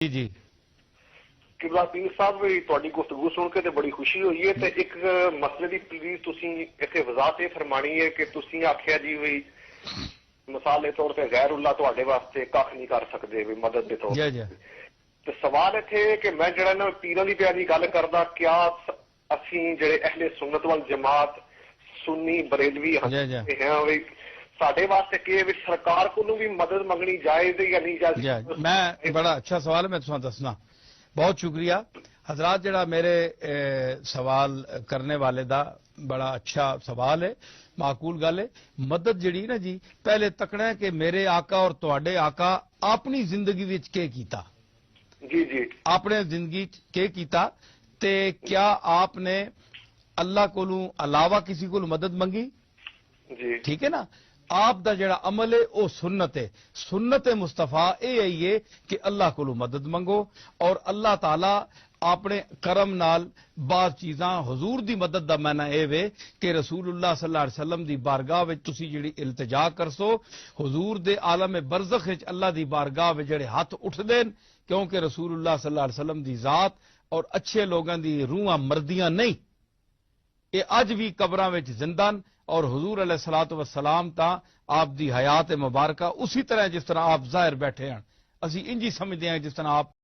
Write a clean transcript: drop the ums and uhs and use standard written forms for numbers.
جی جی قبلہ پیر صاحب تہاڈی گفتگو سن کے تے بڑی خوشی ہوئی ہے تے ایک مسئلے دی پلیز تسی ایتھے وضاحت فرمانی ہے کہ تسی آکھیا جی وی مثال دے طور تے غیر اللہ تہاڈے واسطے کھ نہیں کر سکدے وی مدد دے طور جی جی تے سوال اتھے کہ میں جڑا نا پیراں دی پیار دی گل کردا کیا اسی جڑے اہل سنت والجماعت سنی بریلوی ہیں وی ساڈے واسطے کہ وی سرکار کولوں بھی مدد منگنی جائز ہے یا نہیں جائز؟ میں بڑا اچھا سوال ہے، میں تساں دسنا بہت شکریہ حضرات. جڑا میرے سوال کرنے والے دا بڑا اچھا سوال ہے، معقول گل ہے. مدد جڑی نا جی پہلے تکنا ہے کہ میرے آقا اور تواڈے آقا اپنی زندگی وچ کے کیتا، جی جی اپنے زندگی کے کیتا تے کیا آپ نے اللہ کولوں علاوہ کسی کو مدد منگی؟ جی ٹھیک ہے نا. آپ دا جڑا عمل ہے وہ سنت ہے. سنت مصطفیٰ یہ ہے کہ اللہ کو مدد منگو اور اللہ تعالی اپنے کرم نال بعض چیزاں حضور دی مدد دا معنی اے وے کہ رسول اللہ صلی اللہ علیہ وسلم دی بارگاہ وچ تسی جڑی التجا کرسو حضور دے عالم برزخ وچ اللہ دی بارگاہ وچ جڑے ہاتھ اٹھ دین، کیونکہ رسول اللہ صلی اللہ علیہ وسلم دی ذات اور اچھے لوگاں دی روحاں مردیاں نہیں، یہ اج بھی قبراں وچ زندہ اور حضور علیہ الصلوۃ والسلام تا آپ دی حیات مبارکہ اسی طرح جس طرح آپ ظاہر بیٹھے ہیں، اسی انجی سمجھتے ہیں جس طرح آپ